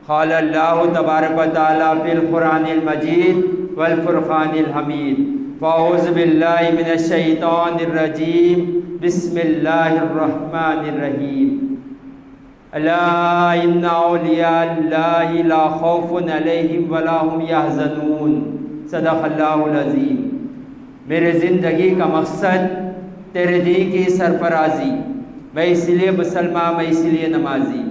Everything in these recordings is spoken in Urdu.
قال اللہ تبارک و تعالی فی القرآن المجید والفرقان الحمید فاعوذ باللہ من الشیطان الرجیم بسم اللہ الرحمن الرحیم الا ان اولیاء اللہ لا خوف علیہم ولا هم یحزنون صدق اللہ العظیم۔ میرے زندگی کا مقصد تیرے دین کی سرفرازی، میں اس لیے مسلمان، میں اس لیے نمازی۔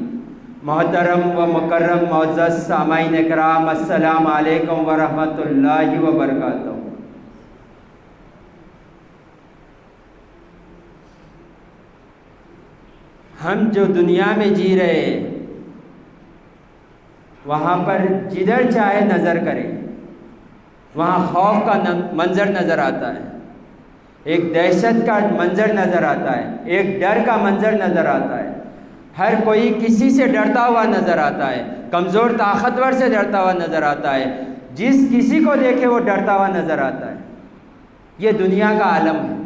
محترم و مکرم معزز سامعین کرام، السلام علیکم ورحمۃ اللہ وبرکاتہ۔ ہم جو دنیا میں جی رہے ہیں، وہاں پر جدھر چاہے نظر کریں وہاں خوف کا منظر نظر آتا ہے، ایک دہشت کا منظر نظر آتا ہے، ایک ڈر کا منظر نظر آتا ہے۔ ہر کوئی کسی سے ڈرتا ہوا نظر آتا ہے، کمزور طاقتور سے ڈرتا ہوا نظر آتا ہے، جس کسی کو دیکھے وہ ڈرتا ہوا نظر آتا ہے۔ یہ دنیا کا عالم ہے۔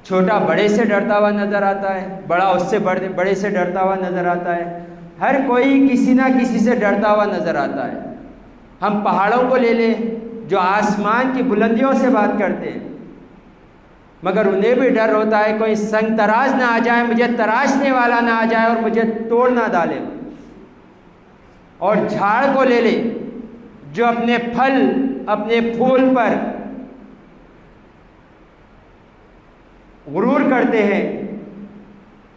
چھوٹا بڑے سے ڈرتا ہوا نظر آتا ہے، بڑا اس سے بڑے سے ڈرتا ہوا نظر آتا ہے، ہر کوئی کسی نہ کسی سے ڈرتا ہوا نظر آتا ہے۔ ہم پہاڑوں کو لے لیں جو آسمان کی بلندیوں سے بات کرتے ہیں، مگر انہیں بھی ڈر ہوتا ہے کوئی سنگ تراش نہ آ جائے، مجھے تراشنے والا نہ آ جائے اور مجھے توڑ نہ ڈالے۔ اور جھاڑ کو لے لیں جو اپنے پھل اپنے پھول پر غرور کرتے ہیں،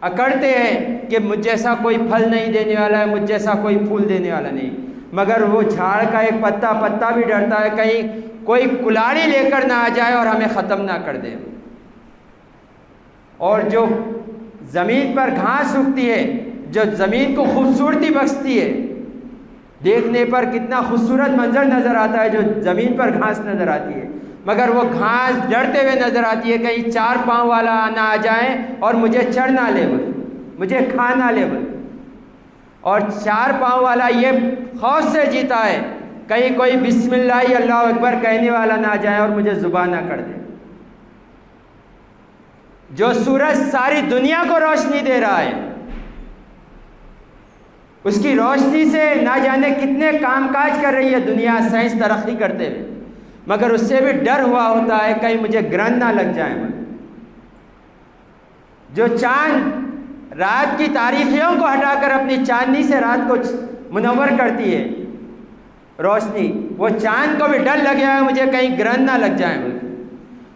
اکڑتے ہیں کہ مجھ جیسا کوئی پھل نہیں دینے والا ہے، مجھ جیسا کوئی پھول دینے والا نہیں، مگر وہ جھاڑ کا ایک پتا بھی ڈرتا ہے کہیں کوئی کلاڑی لے کر نہ آ جائے اور ہمیں ختم نہ کر دے۔ اور جو زمین پر گھاس اگتی ہے، جو زمین کو خوبصورتی بخشتی ہے، دیکھنے پر کتنا خوبصورت منظر نظر آتا ہے جو زمین پر گھاس نظر آتی ہے، مگر وہ گھاس ڈرتے ہوئے نظر آتی ہے کہیں 4 پاؤں والا نہ آ جائے اور مجھے چڑھ نہ لے بول، مجھے کھا نہ لے بول۔ اور 4 پاؤں والا یہ خوف سے جیتا ہے کہیں کوئی بسم اللہ اللہ اکبر کہنے والا نہ آ جائے اور مجھے زبان نہ کر دے۔ جو سورج ساری دنیا کو روشنی دے رہا ہے، اس کی روشنی سے نہ جانے کتنے کام کاج کر رہی ہے دنیا، سائنس ترقی کرتے ہوئے، مگر اس سے بھی ڈر ہوا ہوتا ہے کہیں مجھے گرہن نہ لگ جائے۔ جو چاند رات کی تاریخیوں کو ہٹا کر اپنی چاندنی سے رات کو منور کرتی ہے روشنی، وہ چاند کو بھی ڈر لگ گیا ہے مجھے کہیں گرہن نہ لگ جائے۔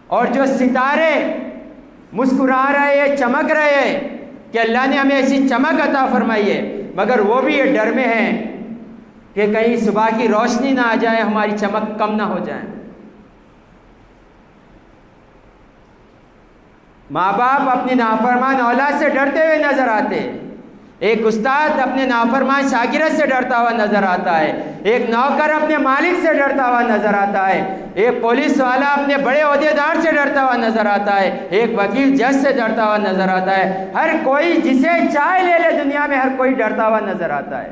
اور جو ستارے مسکرا رہے ہیں، چمک رہے ہیں کہ اللہ نے ہمیں ایسی چمک عطا فرمائی ہے، مگر وہ بھی یہ ڈر میں ہیں کہ کہیں صبح کی روشنی نہ آ جائے، ہماری چمک کم نہ ہو جائے۔ ماں باپ اپنی نافرمان اولاد سے ڈرتے ہوئے نظر آتے ہیں، ایک استاد اپنے نافرمان شاگرد سے ڈرتا ہوا نظر آتا ہے، ایک نوکر اپنے مالک سے ڈرتا ہوا نظر آتا ہے، ایک پولیس والا اپنے بڑے عہدیدار سے ڈرتا ہوا نظر آتا ہے، ایک وکیل جج سے ڈرتا ہوا نظر آتا ہے۔ ہر کوئی جسے چاہے لے لے دنیا میں، ہر کوئی ڈرتا ہوا نظر آتا ہے۔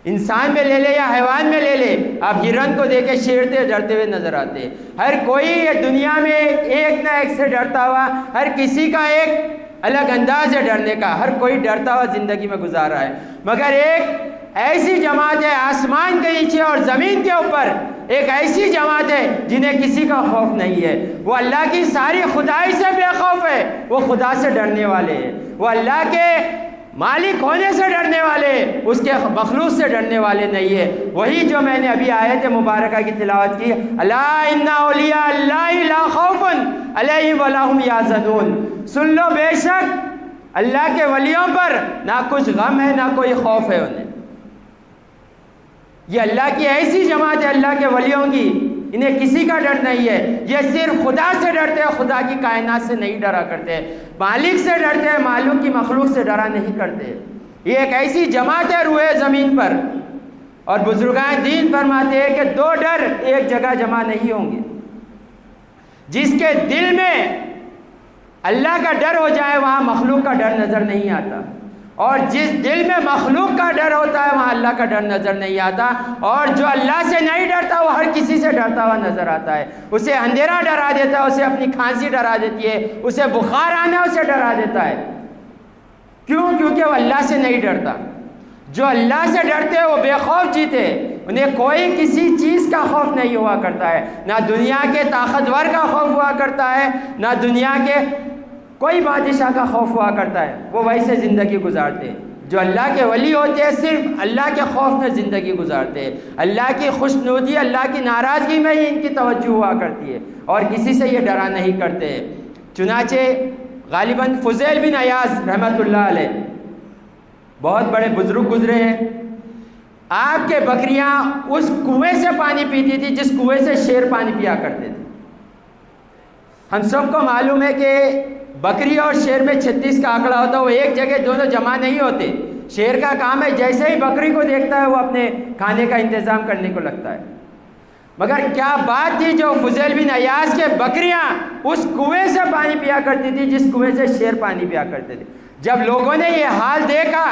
انسان میں لے لے یا حیوان میں لے لے، آپ ہرن کو دیکھ کے شیر سے ڈرتے ہوئے نظر آتے ہیں۔ ہر کوئی دنیا میں ایک نہ ایک سے ڈرتا ہوا، ہر کسی کا ایک الگ انداز ہے ڈرنے کا، ہر کوئی ڈرتا ہوا زندگی میں گزار رہا ہے، مگر ایک ایسی جماعت ہے آسمان کے نیچے اور زمین کے اوپر، ایک ایسی جماعت ہے جنہیں کسی کا خوف نہیں ہے، وہ اللہ کی ساری خدائی سے بے خوف ہے، وہ خدا سے ڈرنے والے ہیں، وہ اللہ کے مالک ہونے سے ڈرنے والے، اس کے مخلوق سے ڈرنے والے نہیں ہے۔ وہی جو میں نے ابھی آیت مبارکہ کی تلاوت کی، الا ان اولیاء اللہ لا خوف علیہم ولا هم یحزنون، سن لو بے شک اللہ کے ولیوں پر نہ کچھ غم ہے نہ کوئی خوف ہے انہیں۔ یہ اللہ کی ایسی جماعت ہے، اللہ کے ولیوں کی، انہیں کسی کا ڈر نہیں ہے، یہ صرف خدا سے ڈرتے ہیں، خدا کی کائنات سے نہیں ڈرا کرتے، مالک سے ڈرتے ہیں، مالک کی مخلوق سے ڈرا نہیں کرتے۔ یہ ایک ایسی جماعت ہے روئے زمین پر، اور بزرگان دین فرماتے ہیں کہ 2 ڈر ایک جگہ جمع نہیں ہوں گے۔ جس کے دل میں اللہ کا ڈر ہو جائے وہاں مخلوق کا ڈر نظر نہیں آتا، اور جس دل میں مخلوق کا ڈر ہوتا ہے وہاں اللہ کا ڈر نظر نہیں آتا، اور جو اللہ سے نہیں ڈرتا وہ ہر کسی سے ڈرتا ہوا نظر آتا ہے۔ اسے اندھیرا ڈرا دیتا ہے، اسے اپنی کھانسی ڈرا دیتی ہے، اسے بخار آنا اسے ڈرا دیتا ہے۔ کیوں؟ کیونکہ وہ اللہ سے نہیں ڈرتا۔ جو اللہ سے ڈرتے وہ بے خوف جیتے، انہیں کوئی کسی چیز کا خوف نہیں ہوا کرتا ہے، نہ دنیا کے طاقتور کا خوف ہوا کرتا ہے، نہ دنیا کے کوئی بادشاہ کا خوف ہوا کرتا ہے، وہ ویسے زندگی گزارتے ہیں۔ جو اللہ کے ولی ہوتے ہیں صرف اللہ کے خوف میں زندگی گزارتے ہیں، اللہ کی خوشنودی، اللہ کی ناراضگی میں ہی ان کی توجہ ہوا کرتی ہے، اور کسی سے یہ ڈرا نہیں کرتے۔ چنانچہ غالباً فضیل بن عیاض رحمۃ اللہ علیہ بہت بڑے بزرگ گزرے ہیں، آپ کے بکریاں اس کنویں سے پانی پیتی تھی جس کنویں سے شیر پانی پیا کرتے تھے۔ ہم سب کو معلوم ہے کہ بکری اور شیر میں 36 کا آنکڑا ہوتا ہے، وہ ایک جگہ دونوں جمع نہیں ہوتے۔ شیر کا کام ہے جیسے ہی بکری کو دیکھتا ہے وہ اپنے کھانے کا انتظام کرنے کو لگتا ہے، مگر کیا بات تھی جو فضیل بن عیاض کے بکریاں اس کنویں سے پانی پیا کرتی تھی جس کنویں سے شیر پانی پیا کرتے تھے۔ جب لوگوں نے یہ حال دیکھا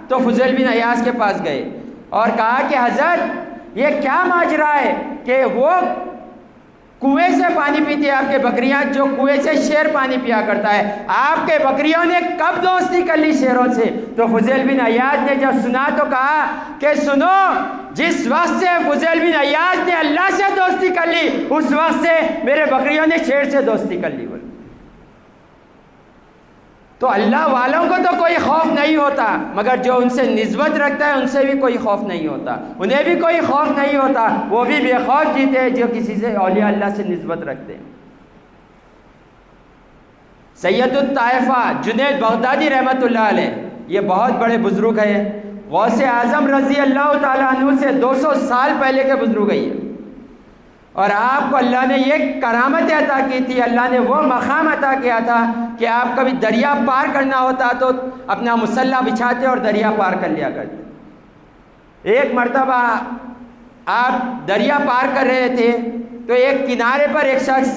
تو فضیل بن عیاض کے پاس گئے اور کہا کہ حضرت یہ کیا ماجرا ہے کہ وہ کنویں سے پانی پیتی ہے آپ کے بکریاں جو کنویں سے شیر پانی پیا کرتا ہے، آپ کے بکریوں نے کب دوستی کر لی شیروں سے؟ تو فضیل بن عیاض نے جب سنا تو کہا کہ سنو، جس وقت سے فضیل بن عیاض نے اللہ سے دوستی کر لی اس وقت سے میرے بکریوں نے شیر سے دوستی کر لی۔ تو اللہ والوں کو تو کوئی خوف نہیں ہوتا، مگر جو ان سے نسبت رکھتا ہے ان سے بھی کوئی خوف نہیں ہوتا، انہیں بھی کوئی خوف نہیں ہوتا، وہ بھی بے خوف جیتے ہیں جو کسی سے اولیاء اللہ سے نسبت رکھتے ہیں۔ سید الطائفہ جنید بغدادی رحمۃ اللہ علیہ یہ بہت بڑے بزرگ ہیں، غوث اعظم رضی اللہ تعالیٰ عنہ سے 200 سال پہلے کے بزرگ ہیں، اور آپ کو اللہ نے یہ کرامت عطا کی تھی، اللہ نے وہ مقام عطا کیا تھا کہ آپ کبھی دریا پار کرنا ہوتا تو اپنا مسلح بچھاتے اور دریا پار کر لیا کرتے۔ ایک مرتبہ آپ دریا پار کر رہے تھے تو ایک کنارے پر ایک شخص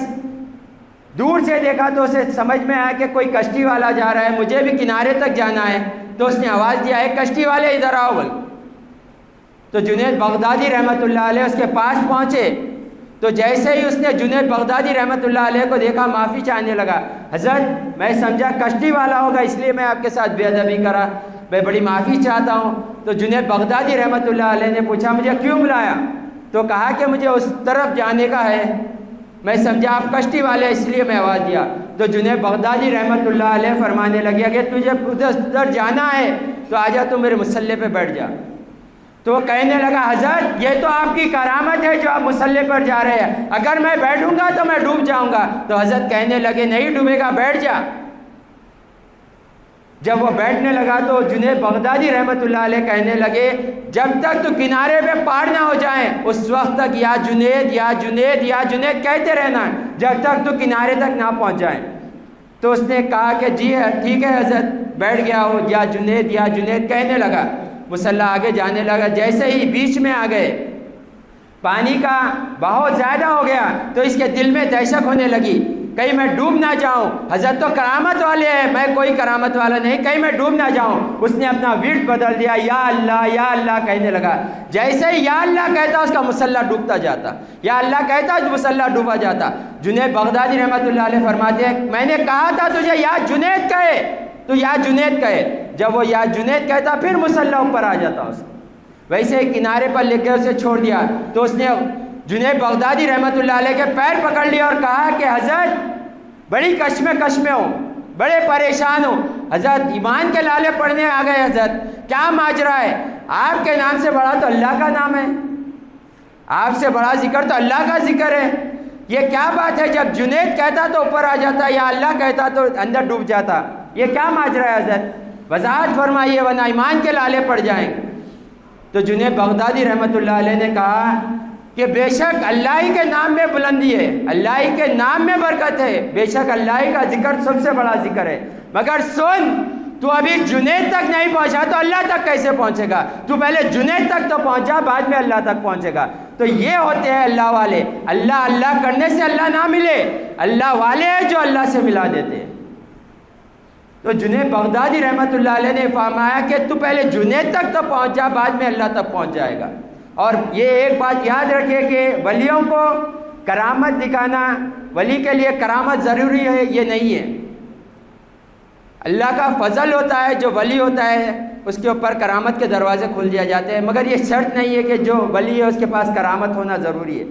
دور سے دیکھا تو اسے سمجھ میں آیا کہ کوئی کشتی والا جا رہا ہے، مجھے بھی کنارے تک جانا ہے، تو اس نے آواز دیا ہے کشتی والے ادھر آؤ بول۔ تو جنید بغدادی رحمۃ اللہ علیہ اس کے پاس پہنچے تو جیسے ہی اس نے جنید بغدادی رحمۃ اللہ علیہ کو دیکھا معافی چاہنے لگا، حضرت میں سمجھا کشتی والا ہوگا اس لیے میں آپ کے ساتھ بے ادبی کرا، میں بڑی معافی چاہتا ہوں۔ تو جنید بغدادی رحمۃ اللہ علیہ نے پوچھا مجھے کیوں بلایا؟ تو کہا کہ مجھے اس طرف جانے کا ہے، میں سمجھا آپ کشتی والے اس لیے میں آواز دیا۔ تو جنید بغدادی رحمۃ اللہ علیہ فرمانے لگے کہ تجھے ادھر جانا ہے تو آجا تو میرے مسلح پہ بیٹھ جا۔ تو وہ کہنے لگا حضرت یہ تو آپ کی کرامت ہے جو آپ مسلح پر جا رہے ہیں، اگر میں بیٹھوں گا تو میں ڈوب جاؤں گا۔ تو حضرت کہنے لگے نہیں ڈوبے گا، بیٹھ جا۔ جب وہ بیٹھنے لگا تو جنید بغدادی رحمۃ اللہ علیہ کہنے لگے جب تک تو کنارے پہ پار نہ ہو جائیں اس وقت تک یا جنید یا جنید یا جنید کہتے رہنا جب تک تو کنارے تک نہ پہنچ جائیں۔ تو اس نے کہا کہ جی ٹھیک ہے حضرت، بیٹھ گیا ہو، یا جنید کہنے لگا، مسلح آگے جانے لگا۔ جیسے ہی بیچ میں آ گئے پانی کا بہت زیادہ ہو گیا تو اس کے دل میں دہشت ہونے لگی کہیں میں ڈوب نہ جاؤں، حضرت تو کرامت والے ہیں، میں کوئی کرامت والا نہیں، کہیں میں ڈوب نہ جاؤں۔ اس نے اپنا ورد بدل دیا، یا اللہ کہنے لگا۔ جیسے ہی یا اللہ کہتا اس کا مسلح ڈوبتا جاتا، یا اللہ کہتا مسلح ڈوبا جاتا۔ جنید بغدادی رحمۃ اللہ علیہ فرماتے ہیں میں نے کہا تھا تجھے یا جنید کہے تو یا جنید کہے، جب وہ یا جنید کہتا پھر مسلح اوپر آ جاتا اس۔ ویسے ہی کنارے پر لے کے اسے چھوڑ دیا تو اس نے جنید بغدادی رحمۃ اللہ علیہ کے پیر پکڑ لیا اور کہا کہ حضرت بڑی کشمے ہوں، بڑے پریشان ہوں، حضرت ایمان کے لالے پڑھنے آ گئے، حضرت کیا ماجرا ہے؟ آپ کے نام سے بڑا تو اللہ کا نام ہے، آپ سے بڑا ذکر تو اللہ کا ذکر ہے، یہ کیا بات ہے؟ جب جنید کہتا تو اوپر آ جاتا یا اللہ کہتا تو اندر ڈوب جاتا، یہ کیا ماجرا ہے حضرت؟ وضاحت فرمائیے ورنہ ایمان کے لالے پڑ جائیں۔ تو جنید بغدادی رحمۃ اللہ علیہ نے کہا کہ بے شک اللہ ہی کے نام میں بلندی ہے، اللہ ہی کے نام میں برکت ہے، بے شک اللہ ہی کا ذکر سب سے بڑا ذکر ہے، مگر سن تو ابھی جنید تک نہیں پہنچا تو اللہ تک کیسے پہنچے گا؟ تو پہلے جنید تک تو پہنچا بعد میں اللہ تک پہنچے گا۔ تو یہ ہوتے ہیں اللہ والے، اللہ کرنے سے اللہ نہ ملے، اللہ والے ہیں جو اللہ سے ملا دیتے ہیں۔ تو جنید بغدادی رحمۃ اللہ علیہ نے فرمایا کہ تو پہلے جنید تک تو پہنچ جا بعد میں اللہ تک پہنچ جائے گا۔ اور یہ ایک بات یاد رکھے کہ ولیوں کو کرامت دکھانا، ولی کے لیے کرامت ضروری ہے یہ نہیں ہے، اللہ کا فضل ہوتا ہے، جو ولی ہوتا ہے اس کے اوپر کرامت کے دروازے کھول دیا جاتے ہیں، مگر یہ شرط نہیں ہے کہ جو ولی ہے اس کے پاس کرامت ہونا ضروری ہے۔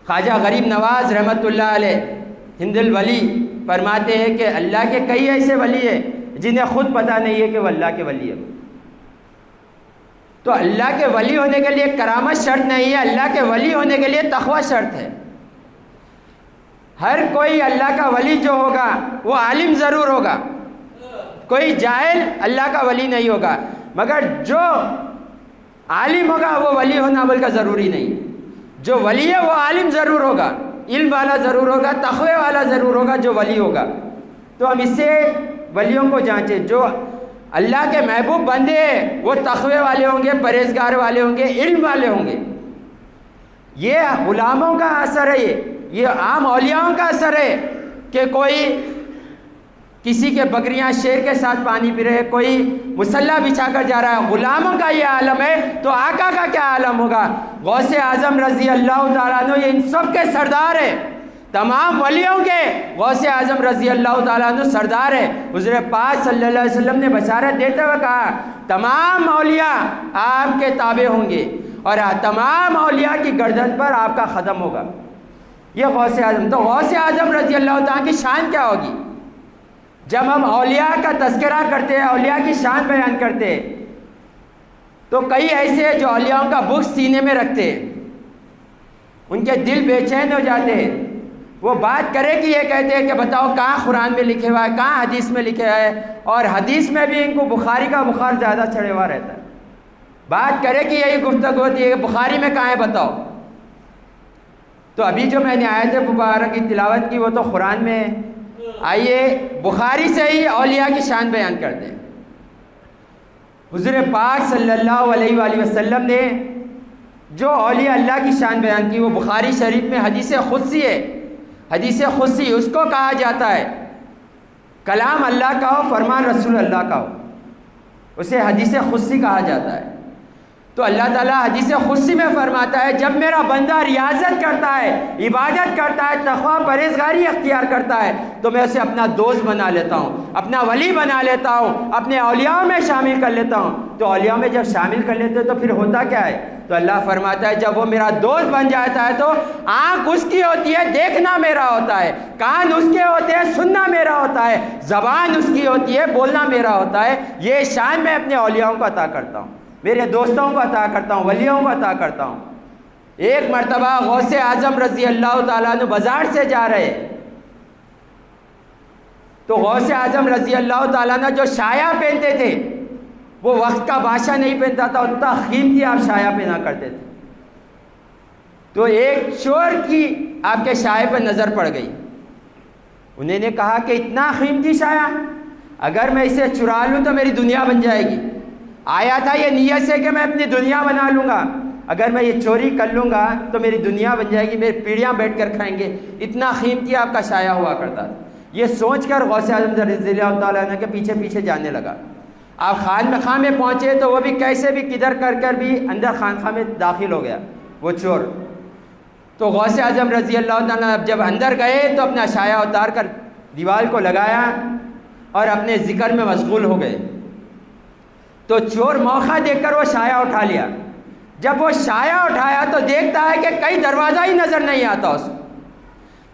خواجہ غریب نواز رحمۃ اللہ علیہ ہند الولی فرماتے ہیں کہ اللہ کے کئی ایسے ولی ہیں جنہیں خود پتہ نہیں ہے کہ وہ اللہ کے ولی ہے۔ تو اللہ کے ولی ہونے کے لیے کرامت شرط نہیں ہے، اللہ کے ولی ہونے کے لیے تقوی شرط ہے۔ ہر کوئی اللہ کا ولی جو ہوگا وہ عالم ضرور ہوگا، کوئی جاہل اللہ کا ولی نہیں ہوگا، مگر جو عالم ہوگا وہ ولی ہونا بول کا ضروری نہیں ہے۔ جو ولی ہے وہ عالم ضرور ہوگا، علم والا ضرور ہوگا، تقوی والا ضرور ہوگا جو ولی ہوگا۔ تو ہم اس سے ولیوں کو جانچیں، جو اللہ کے محبوب بندے ہیں وہ تقوی والے ہوں گے، پرہیزگار والے ہوں گے، علم والے ہوں گے۔ یہ غلاموں کا اثر ہے، یہ عام اولیاءوں کا اثر ہے کہ کوئی کسی کے بکریاں شیر کے ساتھ پانی پی رہے، کوئی مسلح بچھا کر جا رہا ہے، غلاموں کا یہ عالم ہے تو آقا کا کیا عالم ہوگا؟ غوث اعظم رضی اللہ تعالیٰ عنہ یہ ان سب کے سردار ہے، تمام ولیوں کے غوث اعظم رضی اللہ تعالیٰ عنہ سردار ہے۔ حضور پاک صلی اللہ علیہ وسلم نے بشارت دیتے ہوئے کہا تمام اولیاء آپ کے تابع ہوں گے اور تمام اولیاء کی گردن پر آپ کا قدم ہوگا۔ یہ غوث اعظم، تو غوث اعظم رضی اللہ تعالیٰ کی شان کیا ہوگی؟ جب ہم اولیاء کا تذکرہ کرتے ہیں، اولیاء کی شان بیان کرتے ہیں، تو کئی ایسے جو اولیاء کا بغض سینے میں رکھتے ہیں، ان کے دل بے چین ہو جاتے ہیں، وہ بات کرے کہ یہ کہتے ہیں کہ بتاؤ کہاں قرآن میں لکھے ہوا ہے، کہاں حدیث میں لکھے ہے، اور حدیث میں بھی ان کو بخاری کا بخار زیادہ چڑھے ہوا رہتا ہے۔ بات کرے کہ یہی گفتگو ہوتی ہے کہ بخاری میں کہاں ہے بتاؤ۔ تو ابھی جو میں نے آیت مبارک کی تلاوت کی وہ تو قرآن میں ہے، آئیے بخاری سے ہی اولیاء کی شان بیان کرتے ہیں۔ حضور پاک صلی اللہ علیہ وآلہ وسلم نے جو اولیاء اللہ کی شان بیان کی وہ بخاری شریف میں حدیث قدسی ہے۔ حدیث قدسی اس کو کہا جاتا ہے کلام اللہ کا ہو، فرمان رسول اللہ کا ہو، اسے حدیث قدسی کہا جاتا ہے۔ تو اللہ تعالیٰ حدیث قدسی میں فرماتا ہے جب میرا بندہ ریاضت کرتا ہے، عبادت کرتا ہے، تقوی پرہیزگاری اختیار کرتا ہے تو میں اسے اپنا دوست بنا لیتا ہوں، اپنا ولی بنا لیتا ہوں، اپنے اولیاء میں شامل کر لیتا ہوں۔ تو اولیاء میں جب شامل کر لیتے تو پھر ہوتا کیا ہے؟ تو اللہ فرماتا ہے جب وہ میرا دوست بن جاتا ہے تو آنکھ اس کی ہوتی ہے، دیکھنا میرا ہوتا ہے، کان اس کے ہوتے ہیں، سننا میرا ہوتا ہے، زبان اس کی ہوتی ہے، بولنا میرا ہوتا ہے۔ یہ شان میں اپنے اولیاء کو عطا کرتا ہوں، میرے دوستوں کو عطا کرتا ہوں، ولیوں کو عطا کرتا ہوں۔ ایک مرتبہ غوث اعظم رضی اللہ تعالیٰ عنہ بازار سے جا رہے تو غوث اعظم رضی اللہ تعالیٰ عنہ جو شایا پہنتے تھے وہ وقت کا بادشاہ نہیں پہنتا تھا، اتنا قیمتی آپ شایا پہنا کرتے تھے۔ تو ایک چور کی آپ کے شائے پر نظر پڑ گئی، انہیں نے کہا کہ اتنا قیمتی شایا اگر میں اسے چرا لوں تو میری دنیا بن جائے گی۔ آیا تھا یہ نیت سے کہ میں اپنی دنیا بنا لوں گا، اگر میں یہ چوری کر لوں گا تو میری دنیا بن جائے گی، میری پیڑیاں بیٹھ کر کھائیں گے، اتنا قیمتی آپ کا شایا ہوا کرتا تھا۔ یہ سوچ کر غوث اعظم رضی اللہ تعالیٰ عنہ کے پیچھے پیچھے جانے لگا۔ آپ خانقاہ میں پہنچے تو وہ بھی کیسے بھی کدھر کر کر بھی اندر خانقاہ میں داخل ہو گیا وہ چور۔ تو غوث اعظم رضی اللہ تعالیٰ جب اندر گئے تو اپنا شایا اتار کر دیوار کو لگایا اور اپنے ذکر میں مشغول ہو گئے۔ تو چور موقع دیکھ کر وہ شایا اٹھا لیا۔ جب وہ شایا اٹھایا تو دیکھتا ہے کہ کئی دروازہ ہی نظر نہیں آتا اس کو،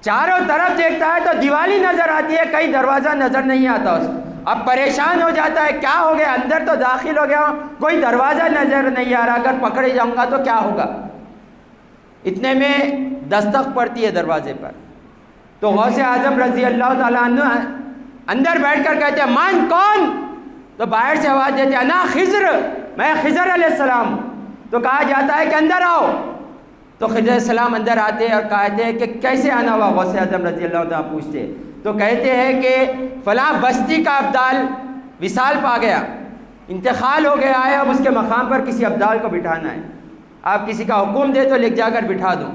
چاروں طرف دیکھتا ہے تو دیوالی نظر آتی ہے، کئی دروازہ نظر نہیں آتا اس کو۔ اب پریشان ہو جاتا ہے کیا ہو گیا، اندر تو داخل ہو گیا ہوں، کوئی دروازہ نظر نہیں آ رہا، اگر پکڑے جاؤں گا تو کیا ہوگا۔ اتنے میں دستک پڑتی ہے دروازے پر، تو غوث اعظم رضی اللہ تعالیٰ عنہ اندر بیٹھ کر کہتے ہیں من کون؟ تو باہر سے آواز دیتے ہیں انا خضر، میں خضر علیہ السلام۔ تو کہا جاتا ہے کہ اندر آؤ۔ تو خضر علیہ السلام اندر آتے اور کہتے ہیں کہ کیسے آنا ہوا؟ غوث اعظم رضی اللہ تعالیٰ پوچھتے تو کہتے ہیں کہ فلاں بستی کا ابدال وصال پا گیا، انتقال ہو گیا ہے، اب اس کے مقام پر کسی ابدال کو بٹھانا ہے، آپ کسی کا حکم دے تو لے جا کر بٹھا دو۔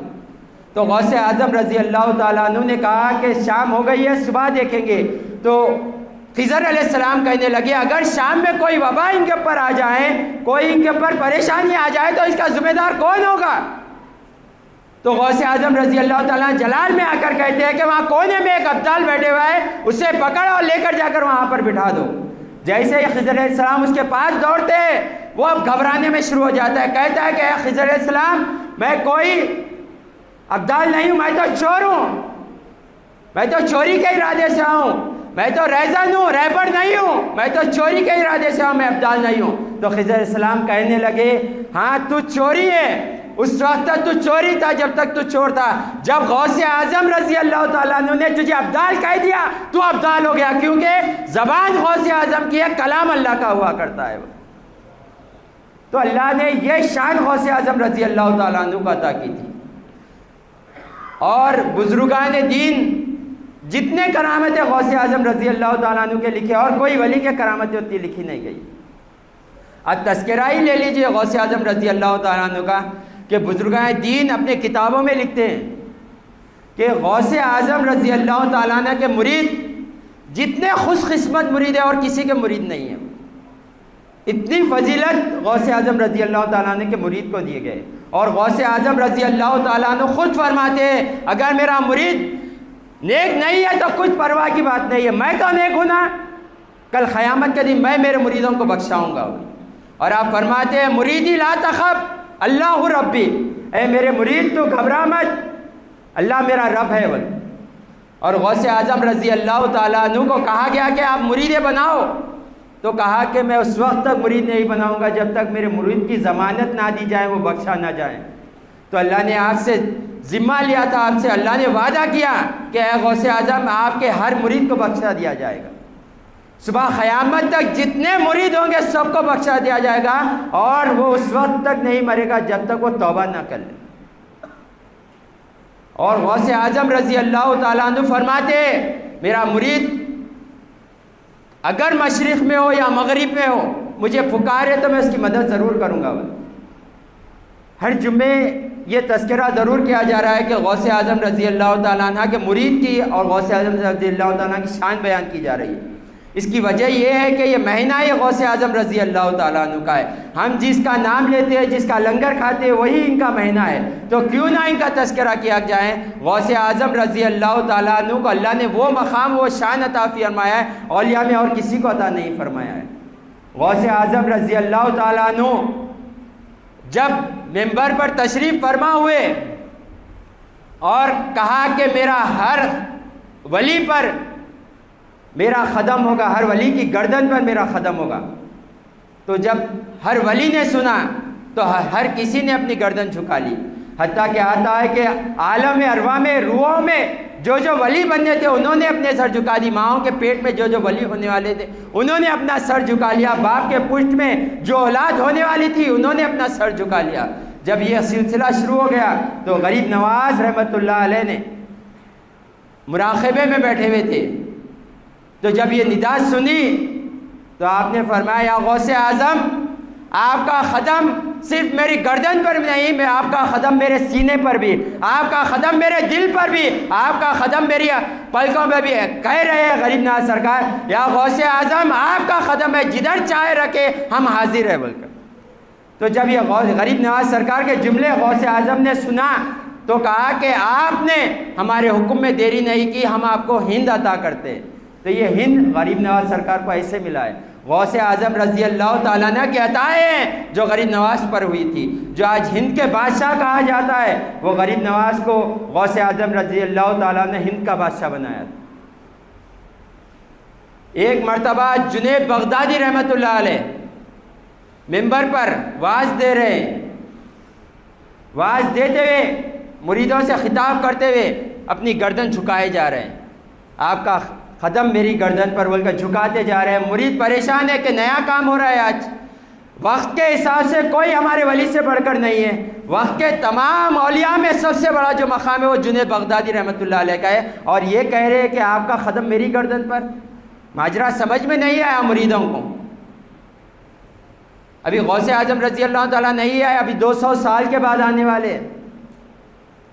تو غوث اعظم رضی اللہ تعالیٰ عنہ نے کہا کہ شام ہو گئی ہے، صبح دیکھیں گے۔ تو خضر علیہ السلام کہنے لگے اگر شام میں کوئی وبا ان کے اوپر آ جائے، کوئی ان کے اوپر پریشانی آ جائے تو اس کا ذمہ دار کون ہوگا؟ تو غوث اعظم رضی اللہ تعالیٰ جلال میں آ کر کہتے ہیں کہ وہاں کونے میں ایک ابدال بیٹھے ہوا ہے، اسے پکڑ اور لے کر جا کر وہاں پر بٹھا دو۔ جیسے ہی خضر علیہ السلام اس کے پاس دوڑتے وہ اب گھبرانے میں شروع ہو جاتا ہے، کہتا ہے کہ اے خضر علیہ السلام میں کوئی ابدال نہیں ہوں، میں تو چور ہوں، میں تو چوری کے ارادے سے ہوں، میں تو ریزن ہوں، رہبر نہیں ہوں، میں تو چوری کے ارادے سے ہوں، میں ابدال نہیں ہوں۔ تو خضر علیہ السلام کہنے لگے ہاں تو چوری ہے، اس وقت تک تو چوری تھا جب تک تو چور تھا، جب غوث اعظم رضی اللہ تعالیٰ عنہ نے تجھے ابدال کہہ دیا تو ابدال ہو گیا، کیونکہ زبان غوث اعظم کی ہے، کلام اللہ کا ہوا کرتا ہے۔ تو اللہ نے یہ شان غوث اعظم رضی اللہ تعالیٰ عنہ کو عطا کی تھی۔ اور بزرگان دین جتنے کرامتیں غوث اعظم رضی اللہ تعالیٰ عنہ کے لکھے، اور کوئی ولی کے کرامتیں اتنی لکھی نہیں گئی۔ اب تذکرہ ہی لے لیجئے غوث اعظم رضی اللہ تعالیٰ عنہ کا، کہ بزرگان دین اپنے کتابوں میں لکھتے ہیں کہ غوث اعظم رضی اللہ تعالیٰ عنہ کے مرید جتنے خوش قسمت مرید ہیں اور کسی کے مرید نہیں ہیں، اتنی فضیلت غوث اعظم رضی اللہ تعالیٰ عنہ کے مرید کو دیے گئے۔ اور غوث اعظم رضی اللہ تعالیٰ عنہ خود فرماتے ہیں اگر میرا مرید نیک نہیں ہے تو کچھ پرواہ کی بات نہیں ہے، میں تو نیک ہوں نا، کل قیامت کے دن میں میرے مریدوں کو بخشاؤں گا۔ اور آپ فرماتے ہیں مریدی لا تخف اللہ ربی، اے میرے مرید تو گھبرا مت، اللہ میرا رب ہے۔ اور غوث اعظم رضی اللہ تعالیٰ عنہ کو کہا گیا کہ آپ مرید بناؤ، تو کہا کہ میں اس وقت تک مرید نہیں بناؤں گا جب تک میرے مرید کی ضمانت نہ دی جائے، وہ بخشا نہ جائے۔ تو اللہ نے آپ سے ذمہ لیا تھا، آپ سے اللہ نے وعدہ کیا کہ اے غوث اعظم آپ کے ہر مرید کو بخشا دیا جائے گا، صبح قیامت تک جتنے مرید ہوں گے سب کو بخشا دیا جائے گا، اور وہ اس وقت تک نہیں مرے گا جب تک وہ توبہ نہ کر لے۔ اور غوث اعظم رضی اللہ تعالیٰ عنہ فرماتے میرا مرید اگر مشرق میں ہو یا مغرب میں ہو مجھے پکارے تو میں اس کی مدد ضرور کروں گا۔ ہر جمعے یہ تذکرہ ضرور کیا جا رہا ہے کہ غوث اعظم رضی اللہ تعالیٰ عنہ کے مرید کی اور غوث اعظم رضی اللہ تعالیٰ عنہ کی شان بیان کی جا رہی ہے۔ اس کی وجہ یہ ہے کہ یہ مہینہ یہ غوث اعظم رضی اللہ تعالیٰ عنہ کا ہے، ہم جس کا نام لیتے ہیں جس کا لنگر کھاتے ہیں وہی ان کا مہینہ ہے، تو کیوں نہ ان کا تذکرہ کیا جائے۔ غوث اعظم رضی اللہ تعالیٰ عنہ کو اللہ نے وہ مقام وہ شان عطا فرمایا ہے اولیاء میں اور کسی کو عطا نہیں فرمایا ہے۔ غوث اعظم رضی اللہ تعالیٰ عنہ جب ممبر پر تشریف فرما ہوئے اور کہا کہ میرا ہر ولی پر میرا قدم ہوگا، ہر ولی کی گردن پر میرا قدم ہوگا، تو جب ہر ولی نے سنا تو ہر کسی نے اپنی گردن جھکا لی، حتیٰ کہ آتا ہے کہ عالم ارواح میں روحوں میں جو جو ولی بننے تھے انہوں نے اپنے سر جھکا دی، ماؤں کے پیٹ میں جو جو ولی ہونے والے تھے انہوں نے اپنا سر جھکا لیا، باپ کے پشت میں جو اولاد ہونے والی تھی انہوں نے اپنا سر جھکا لیا۔ جب یہ سلسلہ شروع ہو گیا تو غریب نواز رحمۃ اللہ علیہ نے مراقبے میں بیٹھے ہوئے تھے، تو جب یہ ندا سنی تو آپ نے فرمایا یا غوث اعظم آپ کا قدم صرف میری گردن پر نہیں، میں آپ کا قدم میرے سینے پر بھی، آپ کا قدم میرے دل پر بھی، آپ کا قدم میری پلکوں میں بھی ہے۔ کہہ رہے ہیں غریب نواز سرکار یا غوث اعظم آپ کا قدم ہے جدھر چاہے رکھے ہم حاضر ہیں بول کر۔ تو جب یہ غریب نواز سرکار کے جملے غوث اعظم نے سنا تو کہا کہ آپ نے ہمارے حکم میں دیری نہیں کی، ہم آپ کو ہند عطا کرتے۔ تو یہ ہند غریب نواز سرکار کو ایسے ملا ہے۔ غوث اعظم رضی اللہ تعالیٰ عنہ کی عطائیں ہیں جو غریب نواز پر ہوئی تھی، جو آج ہند کے بادشاہ کہا جاتا ہے وہ غریب نواز کو غوث اعظم رضی اللہ تعالیٰ نے ہند کا بادشاہ بنایا تھا۔ ایک مرتبہ جنید بغدادی رحمۃ اللہ علیہ ممبر پر واعظ دے رہے ہیں، واعظ دیتے ہوئے مریدوں سے خطاب کرتے ہوئے اپنی گردن جھکائے جا رہے ہیں، آپ کا قدم میری گردن پر بول کر جھکاتے جا رہے ہیں۔ مرید پریشان ہے کہ نیا کام ہو رہا ہے، آج وقت کے حساب سے کوئی ہمارے ولی سے بڑھ کر نہیں ہے، وقت کے تمام اولیاء میں سب سے بڑا جو مقام ہے وہ جنید بغدادی رحمۃ اللہ علیہ کا ہے، اور یہ کہہ رہے ہیں کہ آپ کا قدم میری گردن پر۔ ماجرا سمجھ میں نہیں آیا مریدوں کو، ابھی غوث اعظم رضی اللہ تعالیٰ نہیں آئے، ابھی 200 سال کے بعد آنے والے۔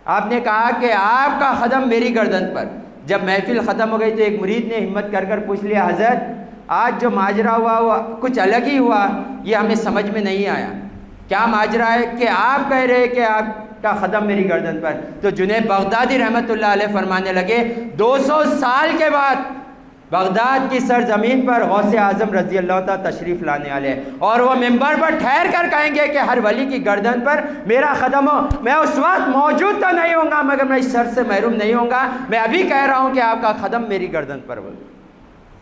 آپ نے کہا کہ آپ کا قدم میری گردن پر۔ جب محفل ختم ہو گئی تو ایک مرید نے ہمت کر کر پوچھ لیا حضرت آج جو ماجرا ہوا وہ کچھ الگ ہی ہوا، یہ ہمیں سمجھ میں نہیں آیا، کیا ماجرا ہے کہ آپ کہہ رہے کہ آپ کا قدم میری گردن پر؟ تو جنید بغدادی رحمۃ اللہ علیہ فرمانے لگے 200 سال کے بعد بغداد کی سرزمین پر غوث اعظم رضی اللہ تعالیٰ تشریف لانے والے ہیں، اور وہ ممبر پر ٹھہر کر کہیں گے کہ ہر ولی کی گردن پر میرا قدم ہو۔ میں اس وقت موجود تو نہیں ہوں گا مگر میں اس شر سے محروم نہیں ہوں گا، میں ابھی کہہ رہا ہوں کہ آپ کا قدم میری گردن پر ہو۔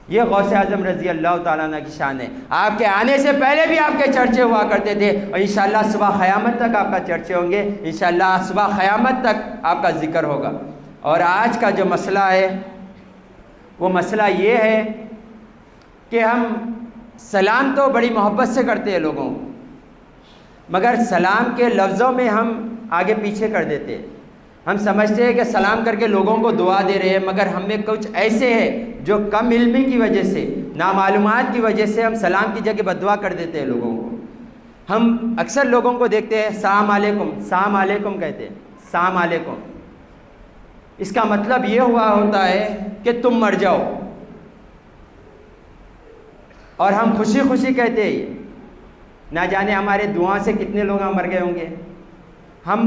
یہ غوث اعظم رضی اللہ تعالیٰ عنہ کی شان ہے۔ آپ کے آنے سے پہلے بھی آپ کے چرچے ہوا کرتے تھے، اور انشاءاللہ صبح قیامت تک آپ کا چرچے ہوں گے، انشاءاللہ صبح قیامت تک آپ کا ذکر ہوگا۔ اور آج کا جو مسئلہ ہے وہ مسئلہ یہ ہے کہ ہم سلام تو بڑی محبت سے کرتے ہیں لوگوں کو، مگر سلام کے لفظوں میں ہم آگے پیچھے کر دیتے ہیں۔ ہم سمجھتے ہیں کہ سلام کر کے لوگوں کو دعا دے رہے ہیں، مگر ہم میں کچھ ایسے ہیں جو کم علمی کی وجہ سے، نامعلومات کی وجہ سے ہم سلام کی جگہ بد دعا کر دیتے ہیں لوگوں کو۔ ہم اکثر لوگوں کو دیکھتے ہیں سلام علیکم، سلام علیکم کہتے ہیں، سلام علیکم، اس کا مطلب یہ ہوا ہوتا ہے کہ تم مر جاؤ، اور ہم خوشی خوشی کہتے ہیں۔ نہ جانے ہمارے دعا سے کتنے لوگ مر گئے ہوں گے۔ ہم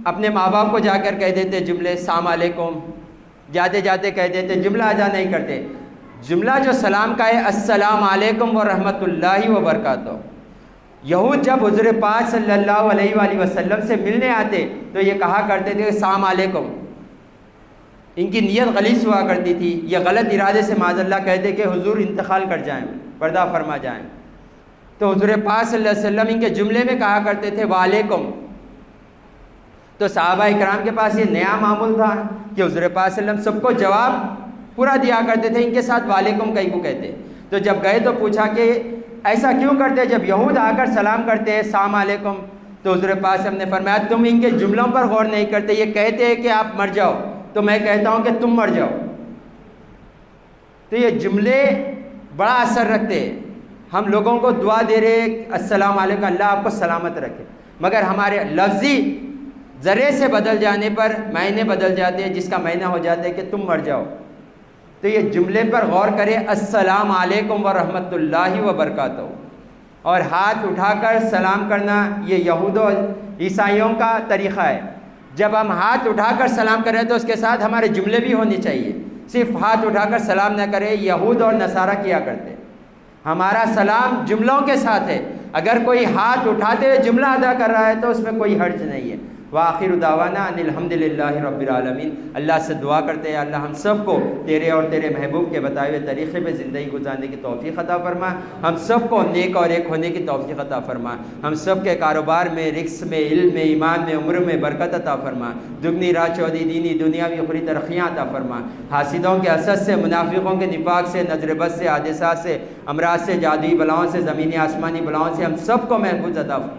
اپنے ماں باپ کو جا کر کہہ دیتے جملے السلام علیکم، جاتے جاتے کہہ دیتے، جملہ ادا نہیں کرتے۔ جملہ جو سلام کا ہے السلام علیکم ورحمۃ اللہ وبرکاتہ۔ یہود جب حضور پاک صلی اللہ علیہ وآلہ وسلم سے ملنے آتے تو یہ کہا کرتے تھے السلام علیکم۔ ان کی نیت غلیظ ہوا کرتی تھی، یہ غلط ارادے سے معاذ اللہ کہتے کہ حضور انتقال کر جائیں، پردہ فرما جائیں، تو حضور پاک صلی اللہ علیہ وسلم ان کے جملے میں کہا کرتے تھے وعلیکم۔ تو صحابہ اکرام کے پاس یہ نیا معمول تھا کہ حضور پاک صلی اللہ علیہ وسلم سب کو جواب پورا دیا کرتے تھے، ان کے ساتھ وعلیکم کہیں کو کہتے۔ تو جب گئے تو پوچھا کہ ایسا کیوں کرتے؟ جب یہود آ کر سلام کرتے ہیں السلام علیکم، تو حضور پاک صلی اللہ علیہ وسلم نے فرمایا تم ان کے جملوں پر غور نہیں کرتے، یہ کہتے ہیں کہ آپ مر جاؤ تو میں کہتا ہوں کہ تم مر جاؤ۔ تو یہ جملے بڑا اثر رکھتے ہیں۔ ہم لوگوں کو دعا دے رہے السلام علیکم، اللہ آپ کو سلامت رکھے، مگر ہمارے لفظی ذرے سے بدل جانے پر معنی بدل جاتے ہیں، جس کا معنی ہو جاتا ہے کہ تم مر جاؤ۔ تو یہ جملے پر غور کرے السلام علیکم ورحمۃ اللہ وبرکاتہ، اور ہاتھ اٹھا کر سلام کرنا یہ یہود و عیسائیوں کا طریقہ ہے۔ جب ہم ہاتھ اٹھا کر سلام کریں تو اس کے ساتھ ہمارے جملے بھی ہونے چاہیے، صرف ہاتھ اٹھا کر سلام نہ کرے، یہود اور نصارہ کیا کرتے۔ ہمارا سلام جملوں کے ساتھ ہے، اگر کوئی ہاتھ اٹھاتے ہوئے جملہ ادا کر رہا ہے تو اس میں کوئی حرج نہیں ہے۔ وآخر دعوانا ان الحمدللہ رب العالمین۔ اللہ سے دعا کرتے ہیں اللہ ہم سب کو تیرے اور تیرے محبوب کے بتائے ہوئے طریقے پہ زندگی گزارنے کی توفیق عطا فرما، ہم سب کو نیک اور ایک ہونے کی توفیق عطا فرما، ہم سب کے کاروبار میں، رزق میں، علم میں، ایمان میں، عمر میں برکت عطا فرما، دگنی راہ چودی دینی دنیاوی اخروی ترقیاں عطا فرما، حاسدوں کے حسد سے، منافقوں کے نفاق سے، نظر بد سے، حادثات سے، امراض سے، جادوئی بلاؤں سے، زمینی آسمانی بلاؤں سے ہم سب کو محفوظ عطا فرما۔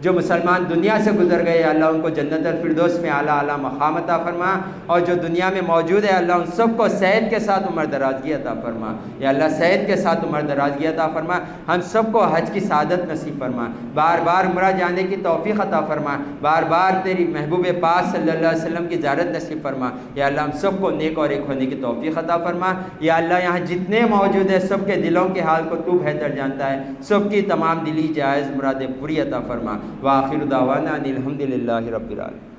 جو مسلمان دنیا سے گزر گئے اللہ ان کو جنت الفردوس میں اعلیٰ اعلیٰ مقام عطا فرما، اور جو دنیا میں موجود ہے اللہ ان سب کو صحت کے ساتھ عمر درازگی عطا فرما، یا اللہ صحت کے ساتھ عمر درازگی عطا فرما، ہم سب کو حج کی سعادت نصیب فرما، بار بار عمرہ جانے کی توفیق عطا فرما، بار بار تیری محبوب پاک صلی اللہ علیہ وسلم کی زیارت نصیب فرما، یا اللہ ہم سب کو نیک اور ایک ہونے کی توفیق عطا فرما۔ یا اللہ یہاں جتنے موجود ہیں سب کے دلوں کے حال کو تو بہتر جانتا ہے، سب کی تمام دلی جائز مرادیں پوری عطا فرما۔ وآخر دعوانا ان الحمدللہ رب العالمین۔